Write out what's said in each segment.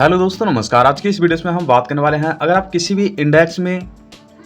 Hello दोस्तों, नमस्कार। आज की इस वीडियो में हम बात करने वाले हैं, अगर आप किसी भी इंडेक्स में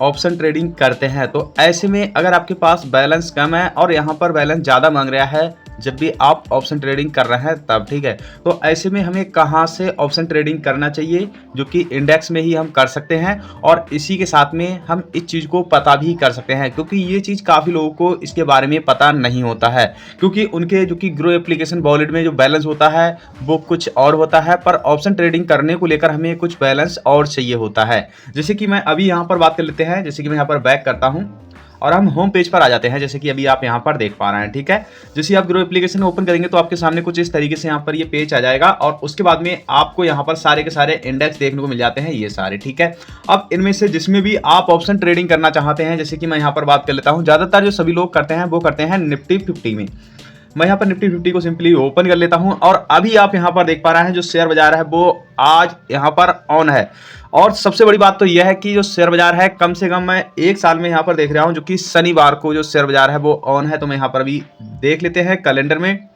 ऑप्शन ट्रेडिंग करते हैं तो ऐसे में अगर आपके पास बैलेंस कम है और यहाँ पर बैलेंस ज़्यादा मांग रहा है जब भी आप ऑप्शन ट्रेडिंग कर रहे हैं तब, ठीक है। तो ऐसे में हमें कहाँ से ऑप्शन ट्रेडिंग करना चाहिए जो कि इंडेक्स में ही हम कर सकते हैं, और इसी के साथ में हम इस चीज़ को पता भी कर सकते हैं, क्योंकि ये चीज़ काफ़ी लोगों को इसके बारे में पता नहीं होता है। क्योंकि उनके जो कि ग्रो एप्लीकेशन वॉलेट में जो बैलेंस होता है वो कुछ और होता है, पर ऑप्शन ट्रेडिंग करने को लेकर हमें कुछ बैलेंस और चाहिए होता है। जैसे कि मैं अभी यहाँ पर बात कर लेते हैं, जैसे कि मैं यहाँ पर बैक करता हूँ और हम होम पेज पर आ जाते हैं, जैसे कि अभी आप यहाँ पर देख पा रहे हैं, ठीक है। जैसे आप ग्रो एप्लीकेशन ओपन करेंगे तो आपके सामने कुछ इस तरीके से यहाँ पर ये पेज आ जाएगा, और उसके बाद में आपको यहाँ पर सारे के सारे इंडेक्स देखने को मिल जाते हैं, ये सारे, ठीक है। अब इनमें से जिसमें भी आप ऑप्शन ट्रेडिंग करना चाहते हैं, जैसे कि मैं यहाँ पर बात कर लेता हूँ, ज़्यादातर जो सभी लोग करते हैं वो करते हैं निफ्टी 50 में। मैं यहाँ पर निफ्टी 50 को सिंपली ओपन कर लेता हूँ, और अभी आप यहाँ पर देख पा रहे हैं जो शेयर बाजार है वो आज यहाँ पर ऑन है। और सबसे बड़ी बात तो यह है कि जो शेयर बाजार है कम से कम मैं एक साल में यहाँ पर देख रहा हूँ, जो कि शनिवार को जो शेयर बाजार है वो ऑन है। तो मैं यहाँ पर अभी देख लेते हैं कैलेंडर में,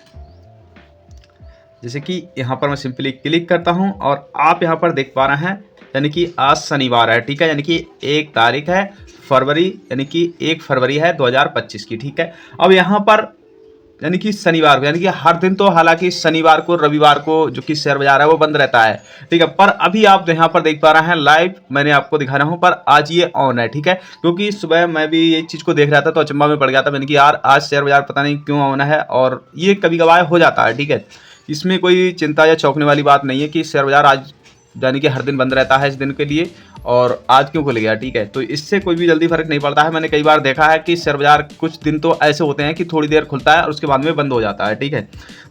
जैसे कि यहाँ पर मैं सिंपली क्लिक करता हूँ और आप यहाँ पर देख पा रहे हैं, यानी कि आज शनिवार है, ठीक है। यानी कि 1 तारीख है फरवरी, यानी कि 1 फरवरी है 2025 की, ठीक है। अब यहाँ पर यानी कि शनिवार को, यानी कि हर दिन तो हालांकि शनिवार को रविवार को जो कि शेयर बाजार है वो बंद रहता है, ठीक है। पर अभी आप यहाँ पर देख पा रहे हैं लाइव मैंने आपको दिखा रहा हूँ, पर आज ये ऑन है, ठीक है। क्योंकि सुबह मैं भी ये चीज़ को देख रहा था तो अचंभा में पड़ गया था मैंने कि यार आज शेयर बाजार पता नहीं क्यों ऑन है, और ये कभी कभार हो जाता है, ठीक है। इसमें कोई चिंता या चौंकने वाली बात नहीं है कि शेयर बाजार आज यानी कि हर दिन बंद रहता है इस दिन के लिए, और आज क्यों खुल गया, ठीक है। तो इससे कोई भी जल्दी फर्क नहीं पड़ता है। मैंने कई बार देखा है कि शेयर बाजार कुछ दिन तो ऐसे होते हैं कि थोड़ी देर खुलता है और उसके बाद में बंद हो जाता है, ठीक है।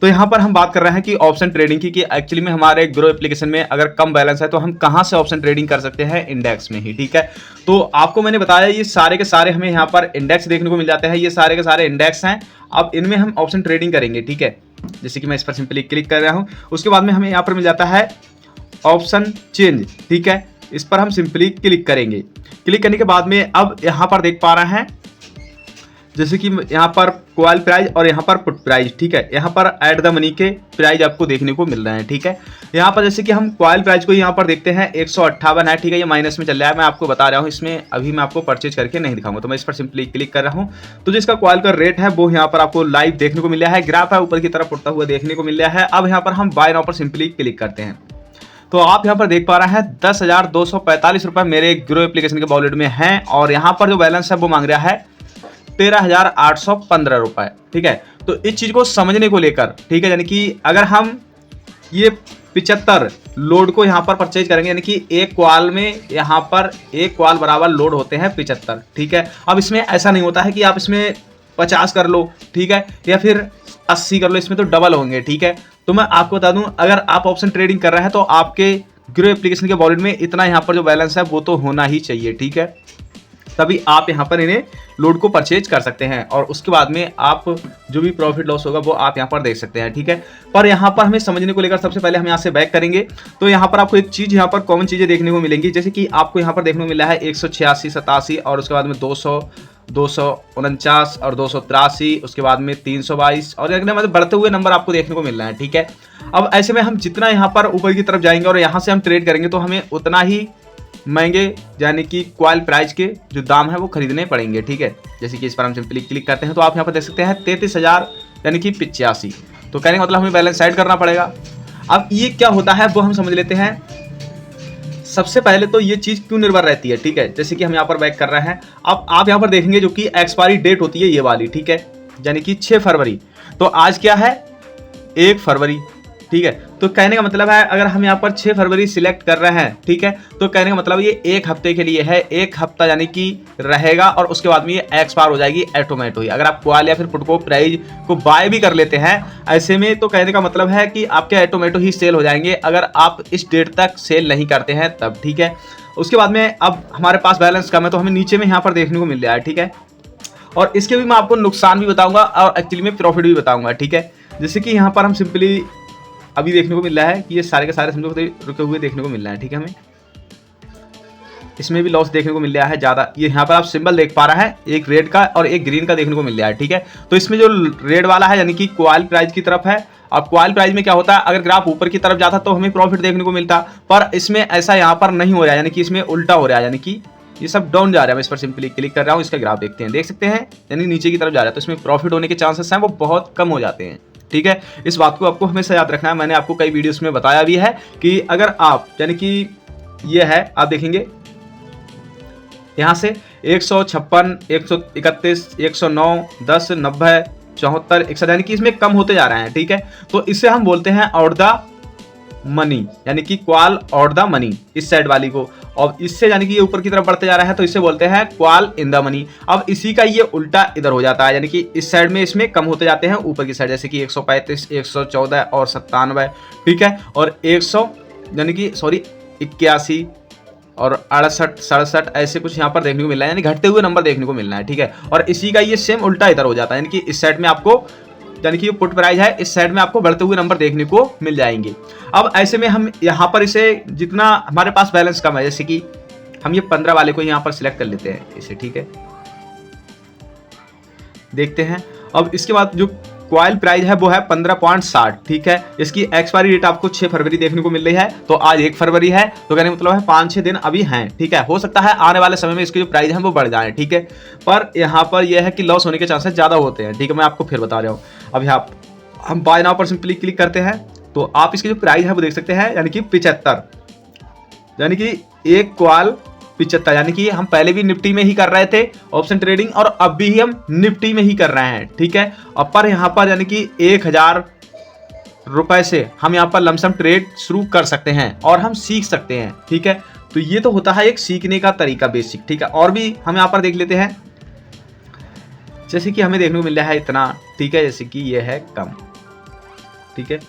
तो यहाँ पर हम बात कर रहे हैं कि ऑप्शन ट्रेडिंग की, कि एक्चुअली में हमारे ग्रो एप्लीकेशन में अगर कम बैलेंस है तो हम कहाँ से ऑप्शन ट्रेडिंग कर सकते हैं, इंडेक्स में ही, ठीक है। तो आपको मैंने बताया ये सारे के सारे हमें यहाँ पर इंडेक्स देखने को मिल जाते हैं, ये सारे के सारे इंडेक्स हैं। अब इनमें हम ऑप्शन ट्रेडिंग करेंगे, ठीक है। जैसे कि मैं इस पर सिंपली क्लिक कर रहा हूँ, उसके बाद में हमें यहाँ पर मिल जाता है ऑप्शन चेंज, ठीक है। इस पर हम सिंपली क्लिक करेंगे। क्लिक करने के बाद में अब यहाँ पर देख पा रहे हैं, जैसे कि यहाँ पर कॉल प्राइस और यहाँ पर पुट प्राइस, ठीक है। यहाँ पर ऐड द मनी के प्राइस आपको देखने को मिल रहे हैं, ठीक है। यहाँ पर जैसे कि हम कॉल प्राइस को यहाँ पर देखते हैं 158 है, ठीक है। ये माइनस में चल रहा है, मैं आपको बता रहा हूँ, इसमें अभी मैं आपको परचेज करके नहीं दिखाऊंगा। तो मैं इस पर सिंपली क्लिक कर रहा हूँ, तो जिसका कॉल का रेट है वो यहाँ पर आपको लाइव देखने को मिल रहा है, ग्राफ है ऊपर की तरफ उठता हुआ देखने को मिल रहा है। अब यहाँ पर हम बाय नाउ पर सिंपली क्लिक करते हैं, तो आप यहाँ पर देख पा रहे हैं 10,245 रुपये मेरे ग्रो एप्लीकेशन के वॉलेट में हैं, और यहाँ पर जो बैलेंस है वो मांग रहा है 13,815 रुपये, ठीक है। तो इस चीज़ को समझने को लेकर, ठीक है, यानी कि अगर हम ये 75 लोड को यहाँ पर परचेज करेंगे, यानी कि एक क्वाल में यहाँ पर एक क्वाल बराबर लोड होते हैं 75, ठीक है। अब इसमें ऐसा नहीं होता है कि आप इसमें 50 कर लो, ठीक है, या फिर 80 कर लो, इसमें तो डबल होंगे, ठीक है। तो मैं आपको बता दूं, अगर आप ऑप्शन ट्रेडिंग कर रहे हैं तो आपके ग्रो एप्लीकेशन के वॉलेट में इतना यहाँ पर जो बैलेंस है वो तो होना ही चाहिए, ठीक है। तभी आप यहाँ पर इन्हें लोड को परचेज कर सकते हैं, और उसके बाद में आप जो भी प्रॉफिट लॉस होगा वो आप यहाँ पर देख सकते हैं, ठीक है। पर यहाँ पर हमें समझने को लेकर सबसे पहले हम यहाँ से बैक करेंगे, तो यहाँ पर आपको एक चीज़ यहाँ पर कॉमन चीज़ें देखने को मिलेंगी, जैसे कि आपको यहाँ पर देखने को मिला है 186, 87, और उसके बाद में 200, 249 और 283, उसके बाद में 322, और मतलब बढ़ते हुए नंबर आपको देखने को मिल रहा है, ठीक है। अब ऐसे में हम जितना यहाँ पर ऊपर की तरफ जाएंगे और यहाँ से हम ट्रेड करेंगे तो हमें उतना ही महंगे यानी कि कॉल प्राइस के जो दाम है वो खरीदने पड़ेंगे, ठीक है। जैसे कि इस पर हम सिंपली क्लिक करते हैं तो आप यहाँ पर देख सकते हैं 33,000 यानी कि 85। तो कहने का मतलब हमें बैलेंस साइड करना पड़ेगा। अब ये क्या होता है वो हम समझ लेते हैं। सबसे पहले तो ये चीज़ क्यों निर्भर रहती है, ठीक है। जैसे कि हम यहाँ पर बैक कर रहे हैं, अब आप यहाँ पर देखेंगे जो कि एक्सपायरी डेट होती है ये वाली, ठीक है, यानी कि 6 फरवरी। तो आज क्या है, 1 फरवरी, ठीक है। तो कहने का मतलब है अगर हम यहाँ पर 6 फरवरी सिलेक्ट कर रहे हैं, ठीक है, तो कहने का मतलब ये 1 हफ्ते के लिए है, 1 हफ्ता यानी कि रहेगा, और उसके बाद में ये एक्सपायर हो जाएगी ऑटोमेटिक ही। अगर आप कॉल या फिर पुट को प्राइस को बाय भी कर लेते हैं ऐसे में, तो कहने का मतलब है कि आपके ऑटोमेटिक ही सेल हो जाएंगे अगर आप इस डेट तक सेल नहीं करते हैं तब, ठीक है। उसके बाद में अब हमारे पास बैलेंस कम है तो हमें नीचे में यहाँ पर देखने को मिल रहा है, ठीक है। और इसके भी मैं आपको नुकसान भी बताऊंगा और एक्चुअली में प्रॉफिट भी बताऊंगा, ठीक है। जैसे कि यहाँ पर हम सिंपली अभी देखने को मिल रहा है कि ये सारे के सारे समझो रुके हुए देखने को मिल रहा है, ठीक है। हमें इसमें भी लॉस देखने को मिल रहा है ज़्यादा। ये यहाँ पर आप सिंबल देख पा रहे हैं, एक रेड का और एक ग्रीन का देखने को मिल रहा है, ठीक है। तो इसमें जो रेड वाला है यानी कि क्वाल प्राइस की तरफ है। अब क्वाल प्राइस में क्या होता है, अगर ग्राफ ऊपर की तरफ जाता तो हमें प्रॉफिट देखने को मिलता, पर इसमें ऐसा यहाँ पर नहीं हो रहा है, यानी कि इसमें उल्टा हो रहा है, यानी कि ये सब डाउन जा रहा है। मैं इस पर सिंपली क्लिक कर रहा हूँ, इसका ग्राफ देखते हैं, देख सकते हैं यानी नीचे की तरफ जा रहा है। तो इसमें प्रॉफिट होने के चांसेस हैं वो बहुत कम हो जाते हैं, ठीक है। इस बात को आपको हमेशा याद रखना है। मैंने आपको कई वीडियोस में बताया भी है कि अगर आप यानी कि ये है, आप देखेंगे यहाँ से 156, 131, 109, 10, 90, 74, 61 यानी कि इसमें कम होते जा रहे हैं, ठीक है। तो इसे हम बोलते हैं आउट द मनी, यानी कि क्वाल आउट द मनी, इस साइड वाली को। और इससे यानी कि ये ऊपर की तरफ बढ़ते जा रहा है तो इसे बोलते हैं क्वाल इन द मनी। अब इसी का ये उल्टा इधर हो जाता है, यानी कि इस साइड में इसमें कम होते जाते हैं ऊपर की साइड, जैसे कि 135, 114 और 97, ठीक है। और 100 यानी कि सॉरी 81 और 68, 67 ऐसे कुछ यहाँ पर देखने को मिल रहा है, यानी घटते हुए नंबर देखने को मिल रहा है, ठीक है। और इसी का ये सेम उल्टा इधर हो जाता है, यानी कि इस साइड में आपको यानी कि ये पुट प्राइस है, इस साइड में आपको बढ़ते हुए नंबर देखने को मिल जाएंगे। अब ऐसे में हम यहाँ पर इसे जितना हमारे पास बैलेंस कम है, जैसे कि हम ये 15 वाले को यहाँ पर सिलेक्ट कर लेते हैं इसे, ठीक है। देखते हैं अब इसके बाद जो क्वाइल प्राइस है वो है 15.60, ठीक है। इसकी एक्सपायरी डेट आपको 6 फरवरी देखने को मिल रही है, तो आज 1 फरवरी है, तो कहने का मतलब है 5-6 दिन अभी हैं, ठीक है। हो सकता है आने वाले समय में इसके जो प्राइस है वो बढ़ जाए, ठीक है। पर यहाँ पर यह है कि लॉस होने के चांसेस ज़्यादा होते हैं, ठीक है। मैं आपको फिर बता रहा हूँ। अब यहाँ हम बाय नाउ पर सिंपली क्लिक करते हैं तो आप इसकी जो प्राइस है वो देख सकते हैं, यानी कि 75, यानी कि एक क्वाल 75, यानी कि हम पहले भी निफ्टी में ही कर रहे थे ऑप्शन ट्रेडिंग और अब भी हम निफ्टी में ही कर रहे हैं, ठीक है। अब पर यहाँ पर यानी कि 1000 रुपए से हम यहाँ पर लमसम ट्रेड शुरू कर सकते हैं और हम सीख सकते हैं, ठीक है। तो ये तो होता है एक सीखने का तरीका बेसिक, ठीक है। और भी हम यहाँ पर देख लेते हैं, जैसे कि हमें देखने को मिल रहा है इतना, ठीक है। जैसे कि ये है कम, ठीक है।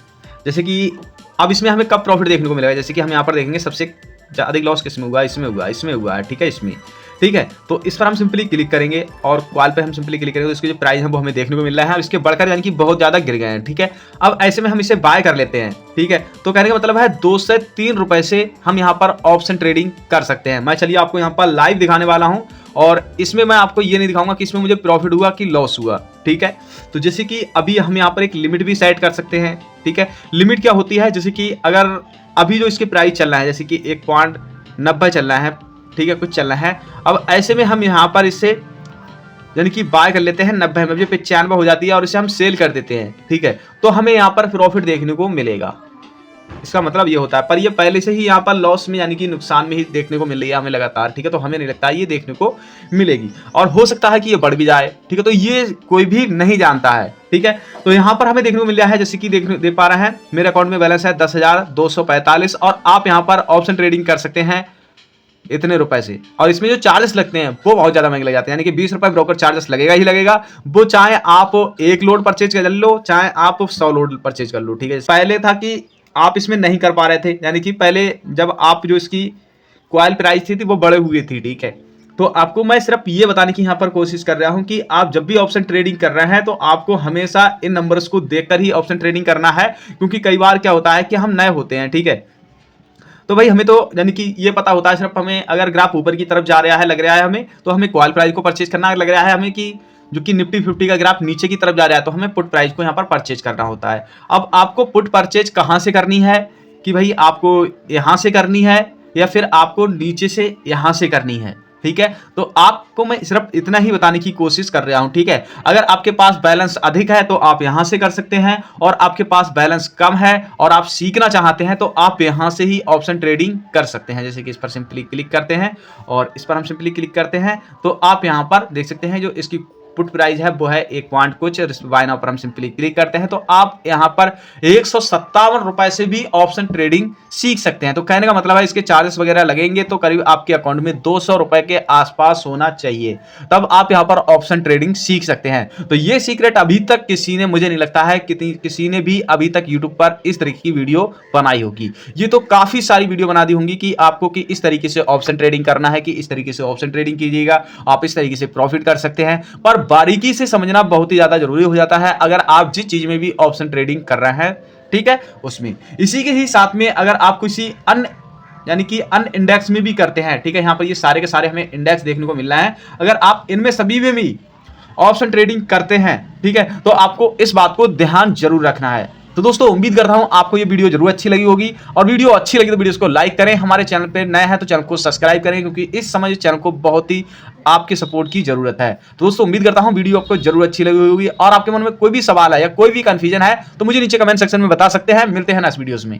जैसे कि अब इसमें हमें कब प्रॉफिट देखने को मिलेगा, जैसे कि हम यहाँ पर देखेंगे सबसे अधिक लॉस किसमें हुआ, इसमें हुआ, इसमें हुआ है, ठीक है, इसमें, ठीक है। तो इस पर हम सिंपली क्लिक करेंगे और क्वाल पे हम सिंपली क्लिक करेंगे तो इसके जो प्राइस है वो हमें देखने को मिल रहा है, इसके बढ़कर यानी कि बहुत ज़्यादा गिर गए हैं, ठीक है। अब ऐसे में हम इसे बाय कर लेते हैं, ठीक है। तो कहने का मतलब है 2 से 3 रुपए से हम यहाँ पर ऑप्शन ट्रेडिंग कर सकते हैं। मैं चलिए आपको यहाँ पर लाइव दिखाने वाला हूँ और इसमें मैं आपको ये नहीं दिखाऊंगा कि इसमें मुझे प्रॉफिट हुआ कि लॉस हुआ, ठीक है। तो जैसे कि अभी हम यहाँ पर एक लिमिट भी सेट कर सकते हैं, ठीक है। लिमिट क्या होती है, जैसे कि अगर अभी जो इसके प्राइस चल रहा है जैसे कि 1.90 चल रहा है, ठीक है, कुछ चल रहा है। अब ऐसे में हम यहाँ पर इससे यानी कि बाय कर लेते हैं 90 में, जब 95 हो जाती है और इसे हम सेल कर देते हैं, ठीक है। तो हमें यहाँ पर प्रॉफिट देखने को मिलेगा, इसका मतलब ये होता है। पर ये पहले से ही यहाँ पर लॉस में यानी कि नुकसान में ही देखने को मिल रही है हमें लगातार, ठीक है। तो हमें नहीं लगता ये देखने को मिलेगी और हो सकता है कि ये बढ़ भी जाए, ठीक है। तो ये कोई भी नहीं जानता है, ठीक है। तो यहाँ पर हमें देखने को मिल रहा है, जैसे कि देख पा रहे हैं मेरे अकाउंट में बैलेंस है 10,245 और आप यहाँ पर ऑप्शन ट्रेडिंग कर सकते हैं इतने रुपए से। और इसमें जो चार्जेस लगते हैं वो बहुत ज्यादा महंगे लग जाते हैं, यानी कि 20 रुपए ब्रोकर चार्जेस लगेगा ही लगेगा, वो चाहे आप 1 लोड परचेज कर लो चाहे आप 100 लोड परचेज कर लो, ठीक है। पहले था कि आप इसमें नहीं कर पा रहे थे, यानी कि पहले जब आप जो इसकी क्वाइल प्राइस थी वो बढ़े हुए थी, ठीक है। तो आपको मैं सिर्फ ये बताने की यहाँ पर कोशिश कर रहा हूँ कि आप जब भी ऑप्शन ट्रेडिंग कर रहे हैं तो आपको हमेशा इन नंबर्स को देखकर ही ऑप्शन ट्रेडिंग करना है, क्योंकि कई बार क्या होता है कि हम नए होते हैं, ठीक है। तो भाई हमें तो यानी कि ये पता होता है सिर्फ हमें अगर ग्राफ ऊपर की तरफ जा रहा है लग रहा है हमें, तो हमें क्वाल प्राइस को परचेज करना लग रहा है हमें कि जो कि निफ्टी 50 का ग्राफ नीचे की तरफ जा रहा है तो हमें पुट प्राइस को यहाँ पर परचेज करना होता है। अब आपको पुट परचेज कहाँ से करनी है कि भाई आपको यहाँ से करनी है या फिर आपको नीचे से यहाँ से करनी है, ठीक है। तो आपको मैं सिर्फ इतना ही बताने की कोशिश कर रहा हूं, ठीक है। अगर आपके पास बैलेंस अधिक है तो आप यहां से कर सकते हैं और आपके पास बैलेंस कम है और आप सीखना चाहते हैं तो आप यहां से ही ऑप्शन ट्रेडिंग कर सकते हैं। जैसे कि इस पर सिंपली क्लिक करते हैं और इस पर हम सिंपली क्लिक करते हैं तो आप यहां पर देख सकते हैं जो इसकी पुट प्राइस है वो है 1 पॉइंट कुछ, बाय नाउ पर हम सिंपली क्लिक करते हैं तो आप यहां पर 157 रुपए से भी ऑप्शन ट्रेडिंग सीख सकते हैं। तो कहने का मतलब है इसके चार्जेस वगैरह लगेंगे तो करीब आपके अकाउंट में 200 रुपए के आसपास होना चाहिए, तब आप यहां पर ऑप्शन ट्रेडिंग सीख सकते हैं। तो ये सीक्रेट अभी तक किसी ने, मुझे नहीं लगता है किसी ने भी अभी तक यूट्यूब पर इस तरीके की वीडियो बनाई होगी। ये तो काफी सारी वीडियो बना दी होंगी कि आपको कि इस तरीके से ऑप्शन ट्रेडिंग करना है, कि इस तरीके से ऑप्शन ट्रेडिंग कीजिएगा, आप इस तरीके से प्रॉफिट कर सकते हैं। पर बारीकी से समझना बहुत ही ज्यादा जरूरी हो जाता है अगर आप जिस चीज में भी ऑप्शन ट्रेडिंग कर रहे हैं, ठीक है, उसमें। इसी के ही साथ में अगर आप किसी अन्य यानी कि अन इंडेक्स में भी करते हैं, ठीक है। यहाँ पर ये सारे के सारे हमें इंडेक्स देखने को मिल रहा है। अगर आप इनमें सभी में भी ऑप्शन ट्रेडिंग करते हैं, ठीक है, तो आपको इस बात को ध्यान जरूर रखना है। तो दोस्तों उम्मीद करता हूं आपको ये वीडियो जरूर अच्छी लगी होगी, और वीडियो अच्छी लगी तो वीडियो को लाइक करें, हमारे चैनल पे नए हैं तो चैनल को सब्सक्राइब करें, क्योंकि इस समय चैनल को बहुत ही आपके सपोर्ट की जरूरत है। तो दोस्तों उम्मीद करता हूं वीडियो आपको जरूर अच्छी लगी होगी, और आपके मन में कोई भी सवाल है या कोई भी कंफ्यूजन है तो मुझे नीचे कमेंट सेक्शन में बता सकते हैं। मिलते हैं नेक्स्ट वीडियोस में।